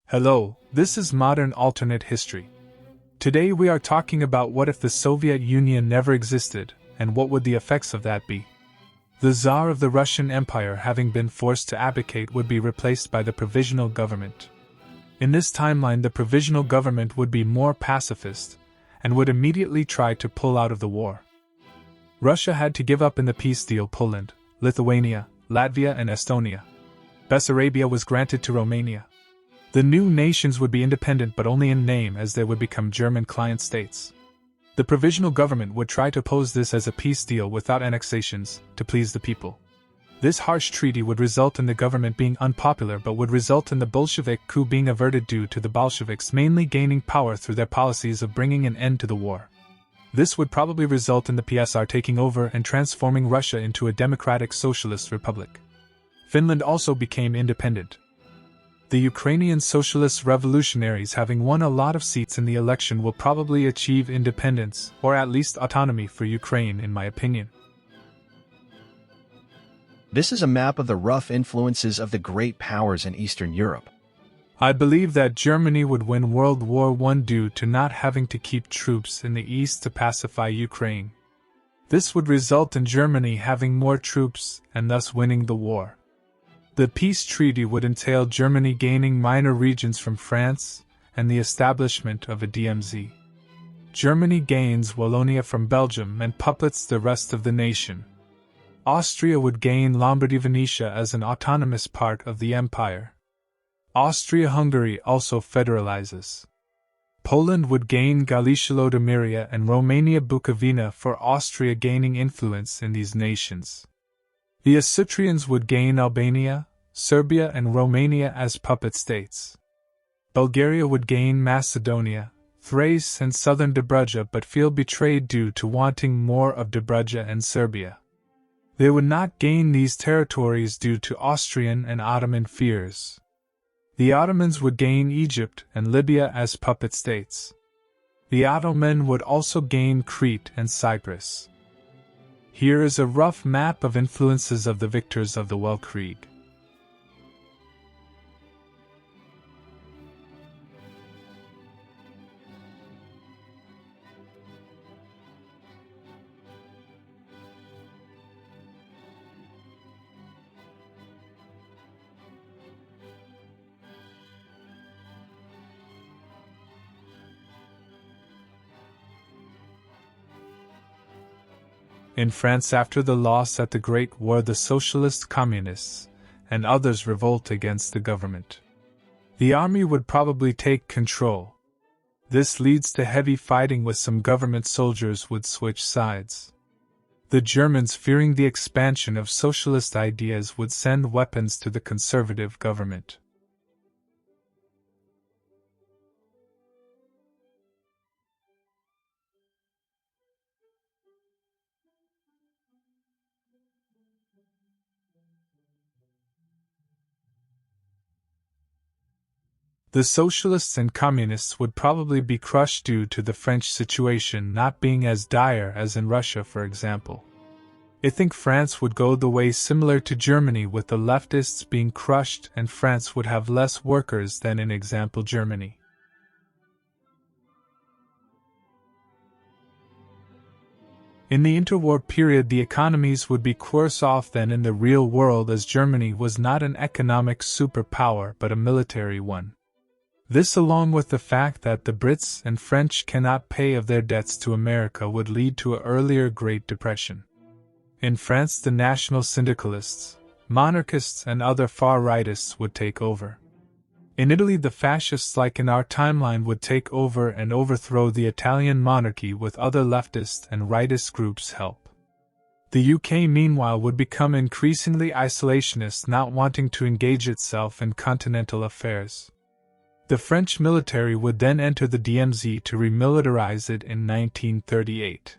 Hello, this is Modern Alternate History. Today we are talking about what if the Soviet Union never existed, and what would the effects of that be. The Tsar of the Russian Empire, having been forced to abdicate, would be replaced by the provisional government. In this timeline, the provisional government would be more pacifist, and would immediately try to pull out of the war. Russia had to give up in the peace deal Poland, Lithuania, Latvia and Estonia. Bessarabia was granted to Romania. The new nations would be independent but only in name, as they would become German client states. The provisional government would try to pose this as a peace deal without annexations, to please the people. This harsh treaty would result in the government being unpopular but would result in the Bolshevik coup being averted due to the Bolsheviks mainly gaining power through their policies of bringing an end to the war. This would probably result in the PSR taking over and transforming Russia into a democratic socialist republic. Finland also became independent. The Ukrainian socialist revolutionaries, having won a lot of seats in the election, will probably achieve independence, or at least autonomy for Ukraine, in my opinion. This is a map of the rough influences of the great powers in Eastern Europe. I believe that Germany would win World War I due to not having to keep troops in the east to pacify Ukraine. This would result in Germany having more troops and thus winning the war. The peace treaty would entail Germany gaining minor regions from France and the establishment of a DMZ. Germany gains Wallonia from Belgium and puppets the rest of the nation. Austria would gain Lombardy-Venetia as an autonomous part of the empire. Austria-Hungary also federalizes. Poland would gain Galicia-Lodomeria and Romania-Bukovina, for Austria gaining influence in these nations. The Austrians would gain Albania, Serbia and Romania as puppet states. Bulgaria would gain Macedonia, Thrace and southern Dobruja, but feel betrayed due to wanting more of Dobruja and Serbia. They would not gain these territories due to Austrian and Ottoman fears. The Ottomans would gain Egypt and Libya as puppet states. The Ottoman would also gain Crete and Cyprus. Here is a rough map of influences of the victors of the Weltkrieg. In France, after the loss at the Great War, the socialist communists and others revolt against the government. The army would probably take control. This leads to heavy fighting, with some government soldiers would switch sides. The Germans, fearing the expansion of socialist ideas, would send weapons to the conservative government. The socialists and communists would probably be crushed due to the French situation not being as dire as in Russia, for example. I think France would go the way similar to Germany, with the leftists being crushed, and France would have less workers than in example Germany. In the interwar period, the economies would be worse off than in the real world, as Germany was not an economic superpower but a military one. This, along with the fact that the Brits and French cannot pay of their debts to America, would lead to an earlier Great Depression. In France, the national syndicalists, monarchists and other far-rightists would take over. In Italy, the fascists, like in our timeline, would take over and overthrow the Italian monarchy with other leftist and rightist groups' help. The UK, meanwhile, would become increasingly isolationist, not wanting to engage itself in continental affairs. The French military would then enter the DMZ to remilitarize it in 1938.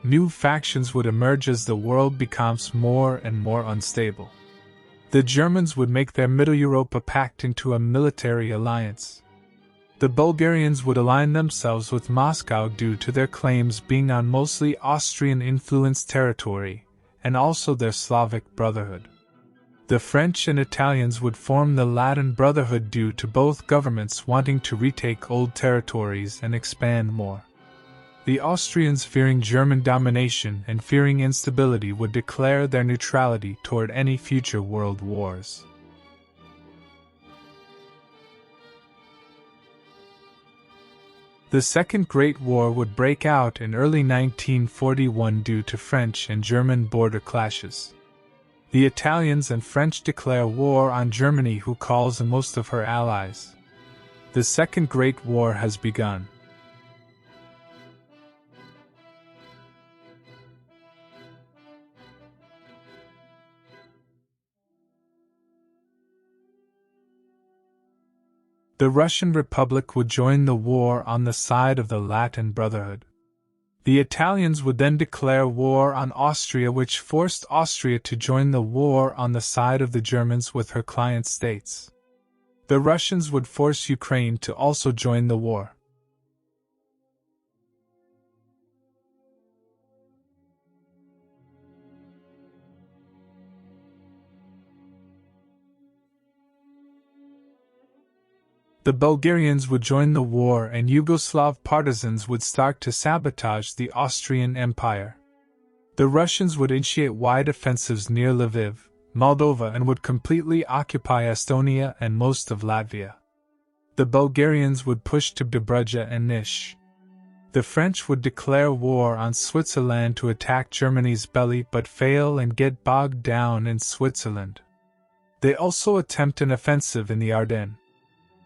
New factions would emerge as the world becomes more and more unstable. The Germans would make their Middle Europa Pact into a military alliance. The Bulgarians would align themselves with Moscow due to their claims being on mostly Austrian-influenced territory, and also their Slavic brotherhood. The French and Italians would form the Latin Brotherhood due to both governments wanting to retake old territories and expand more. The Austrians, fearing German domination and fearing instability, would declare their neutrality toward any future world wars. The Second Great War would break out in early 1941 due to French and German border clashes. The Italians and French declare war on Germany, who calls in most of her allies. The Second Great War has begun. The Russian Republic would join the war on the side of the Latin Brotherhood. The Italians would then declare war on Austria, which forced Austria to join the war on the side of the Germans with her client states. The Russians would force Ukraine to also join the war. The Bulgarians would join the war, and Yugoslav partisans would start to sabotage the Austrian Empire. The Russians would initiate wide offensives near Lviv, Moldova, and would completely occupy Estonia and most of Latvia. The Bulgarians would push to Dobruja and Niš. The French would declare war on Switzerland to attack Germany's belly but fail and get bogged down in Switzerland. They also attempt an offensive in the Ardennes.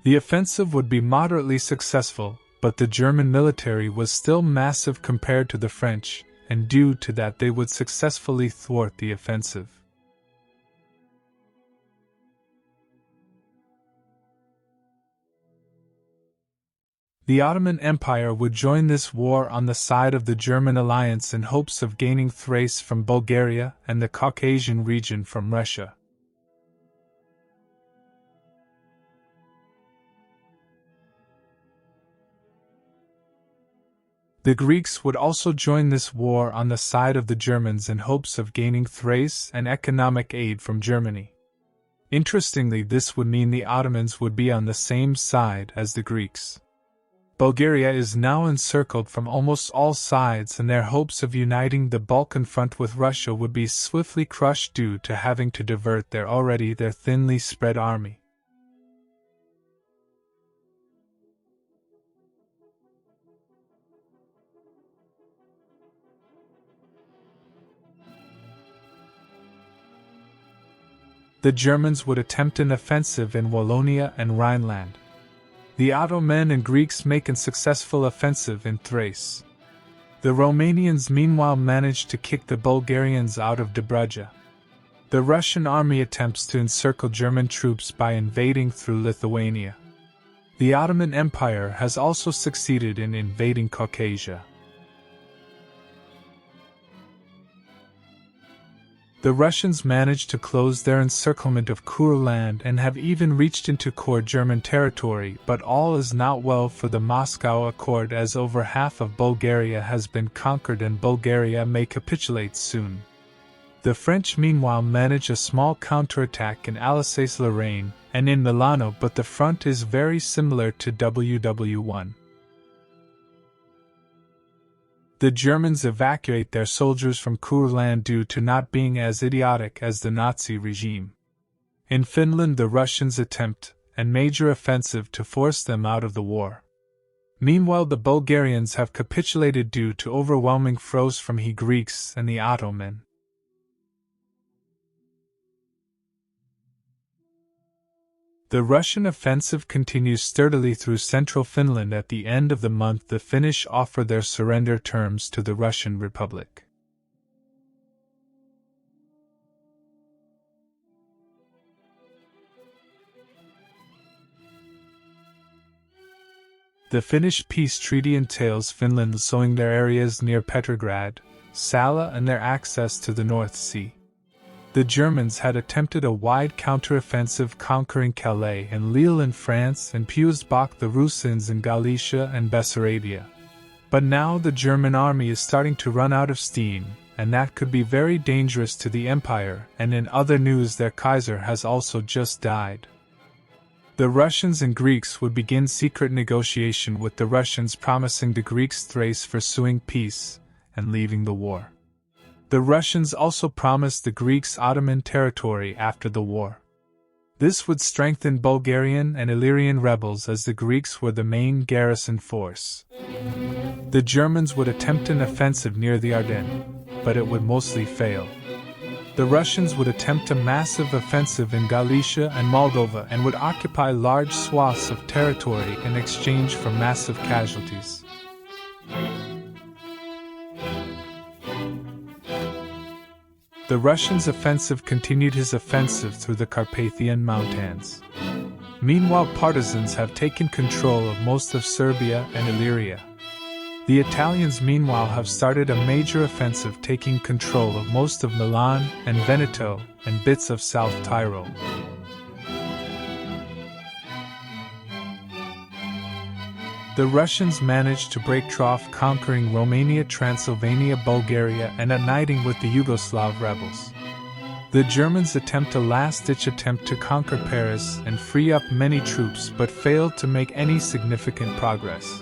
The offensive would be moderately successful, but the German military was still massive compared to the French, and due to that they would successfully thwart the offensive. The Ottoman Empire would join this war on the side of the German alliance in hopes of gaining Thrace from Bulgaria and the Caucasian region from Russia. The Greeks would also join this war on the side of the Germans in hopes of gaining Thrace and economic aid from Germany. Interestingly, this would mean the Ottomans would be on the same side as the Greeks. Bulgaria is now encircled from almost all sides, and their hopes of uniting the Balkan front with Russia would be swiftly crushed due to having to divert their thinly spread army. The Germans would attempt an offensive in Wallonia and Rhineland. The Ottoman and Greeks make a successful offensive in Thrace. The Romanians meanwhile manage to kick the Bulgarians out of Dobruja. The Russian army attempts to encircle German troops by invading through Lithuania. The Ottoman Empire has also succeeded in invading Caucasia. The Russians managed to close their encirclement of Courland and have even reached into core German territory, but all is not well for the Moscow Accord, as over half of Bulgaria has been conquered and Bulgaria may capitulate soon. The French meanwhile manage a small counterattack in Alsace-Lorraine and in Milano, but the front is very similar to WW1. The Germans evacuate their soldiers from Courland due to not being as idiotic as the Nazi regime. In Finland, the Russians attempt a major offensive to force them out of the war. Meanwhile, the Bulgarians have capitulated due to overwhelming force from the Greeks and the Ottoman. The Russian offensive continues sturdily through central Finland. At the end of the month, the Finnish offer their surrender terms to the Russian Republic. The Finnish peace treaty entails Finland sowing their areas near Petrograd, Salla, and their access to the North Sea. The Germans had attempted a wide counteroffensive conquering Calais and Lille in France and Puisbach the Rusins in Galicia and Bessarabia. But now the German army is starting to run out of steam, and that could be very dangerous to the empire, and in other news their Kaiser has also just died. The Russians and Greeks would begin secret negotiation with the Russians promising the Greeks Thrace for suing peace and leaving the war. The Russians also promised the Greeks Ottoman territory after the war. This would strengthen Bulgarian and Illyrian rebels as the Greeks were the main garrison force. The Germans would attempt an offensive near the Ardennes, but it would mostly fail. The Russians would attempt a massive offensive in Galicia and Moldova and would occupy large swaths of territory in exchange for massive casualties. The Russians' offensive continued his offensive through the Carpathian Mountains. Meanwhile, partisans have taken control of most of Serbia and Illyria. The Italians meanwhile have started a major offensive taking control of most of Milan and Veneto and bits of South Tyrol. The Russians managed to break trough conquering Romania, Transylvania, Bulgaria and uniting with the Yugoslav rebels. The Germans attempt a last-ditch attempt to conquer Paris and free up many troops but failed to make any significant progress.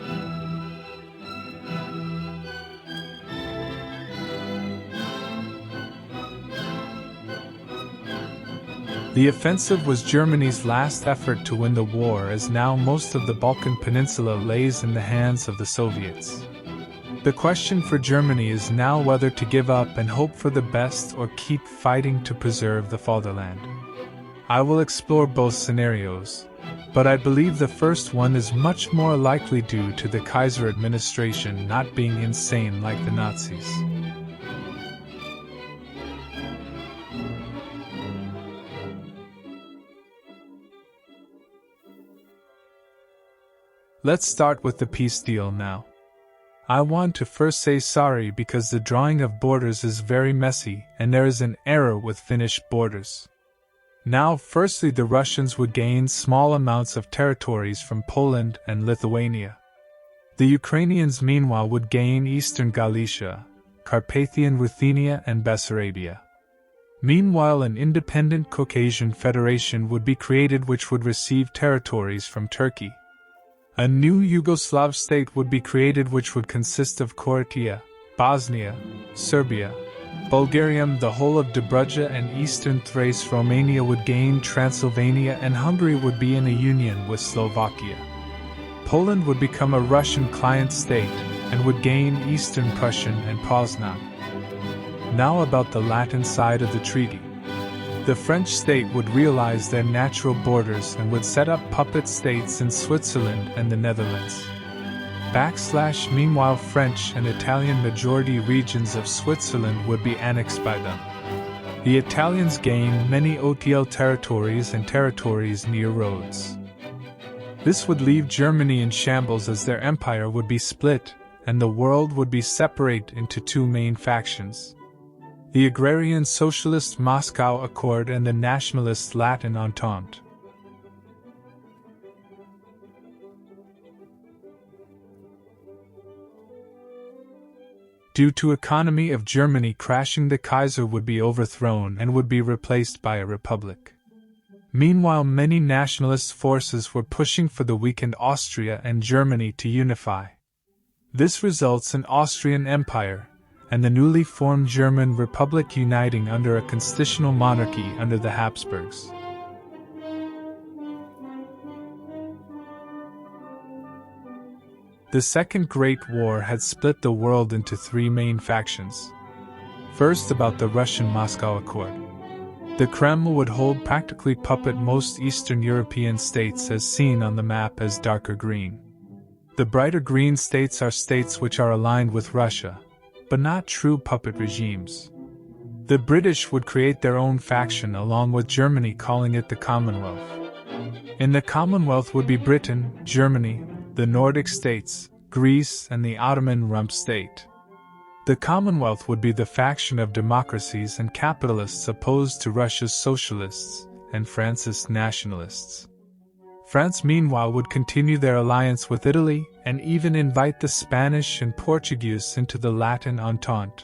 The offensive was Germany's last effort to win the war, as now most of the Balkan Peninsula lays in the hands of the Soviets. The question for Germany is now whether to give up and hope for the best or keep fighting to preserve the fatherland. I will explore both scenarios, but I believe the first one is much more likely due to the Kaiser administration not being insane like the Nazis. Let's start with the peace deal now. I want to first say sorry because the drawing of borders is very messy and there is an error with finished borders. Now, firstly, the Russians would gain small amounts of territories from Poland and Lithuania. The Ukrainians meanwhile would gain eastern Galicia, Carpathian Ruthenia and Bessarabia. Meanwhile, an independent Caucasian federation would be created which would receive territories from Turkey. A new Yugoslav state would be created which would consist of Croatia, Bosnia, Serbia, Bulgaria, the whole of Dobruja and eastern Thrace. Romania would gain Transylvania and Hungary would be in a union with Slovakia. Poland would become a Russian client state and would gain eastern Prussian and Poznan. Now about the Latin side of the treaty. The French state would realize their natural borders and would set up puppet states in Switzerland and the Netherlands. Meanwhile, French and Italian majority regions of Switzerland would be annexed by them. The Italians gained many OTL territories and territories near roads. This would leave Germany in shambles as their empire would be split and the world would be separated into two main factions: the agrarian socialist Moscow Accord and the nationalist Latin Entente. Due to economy of Germany crashing, the Kaiser would be overthrown and would be replaced by a republic. Meanwhile, many nationalist forces were pushing for the weakened Austria and Germany to unify. This results in Austrian Empire and the newly formed German Republic uniting under a constitutional monarchy under the Habsburgs. The Second Great War had split the world into three main factions. First, about the Russian Moscow Accord. The Kremlin would hold practically puppet most Eastern European states as seen on the map as darker green. The brighter green states are states which are aligned with Russia, but not true puppet regimes. The British would create their own faction along with Germany, calling it the Commonwealth. In the Commonwealth would be Britain, Germany, the Nordic states, Greece and the Ottoman rump state. The Commonwealth would be the faction of democracies and capitalists opposed to Russia's socialists and France's nationalists. France, meanwhile, would continue their alliance with Italy and even invite the Spanish and Portuguese into the Latin Entente.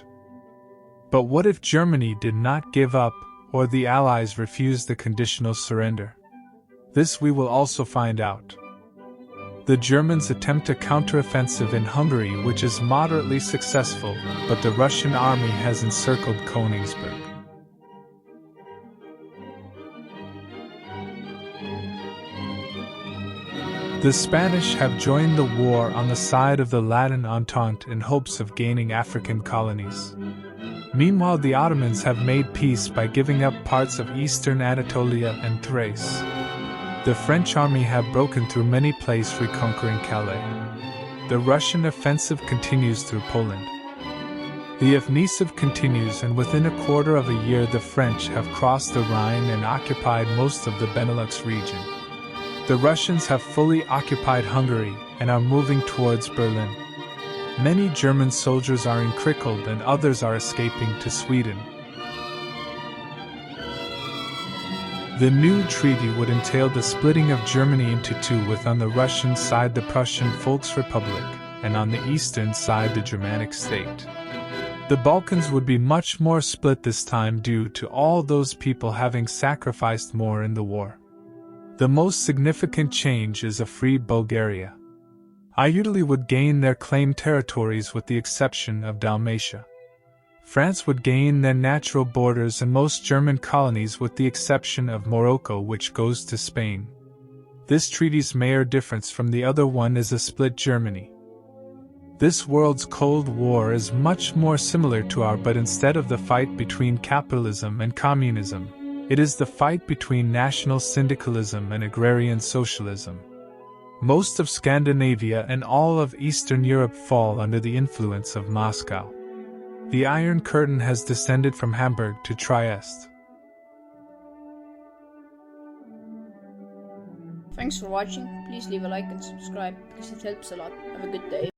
But what if Germany did not give up, or the Allies refused the conditional surrender? This we will also find out. The Germans attempt a counteroffensive in Hungary, which is moderately successful, but the Russian army has encircled Königsberg. The Spanish have joined the war on the side of the Latin Entente in hopes of gaining African colonies. Meanwhile, the Ottomans have made peace by giving up parts of eastern Anatolia and Thrace. The French army have broken through many places, reconquering Calais. The Russian offensive continues through Poland. The offensive continues, and within a quarter of a year the French have crossed the Rhine and occupied most of the Benelux region. The Russians have fully occupied Hungary and are moving towards Berlin. Many German soldiers are encircled and others are escaping to Sweden. The new treaty would entail the splitting of Germany into two, with on the Russian side the Prussian Volksrepublik, and on the eastern side the Germanic state. The Balkans would be much more split this time due to all those people having sacrificed more in the war. The most significant change is a free Bulgaria. Italy would gain their claimed territories with the exception of Dalmatia. France would gain their natural borders and most German colonies with the exception of Morocco, which goes to Spain. This treaty's major difference from the other one is a split Germany. This world's Cold War is much more similar to our, but instead of the fight between capitalism and communism, it is the fight between national syndicalism and agrarian socialism. Most of Scandinavia and all of Eastern Europe fall under the influence of Moscow. The Iron Curtain has descended from Hamburg to Trieste. Thanks for watching. Please leave a like and subscribe because it helps a lot. Have a good day.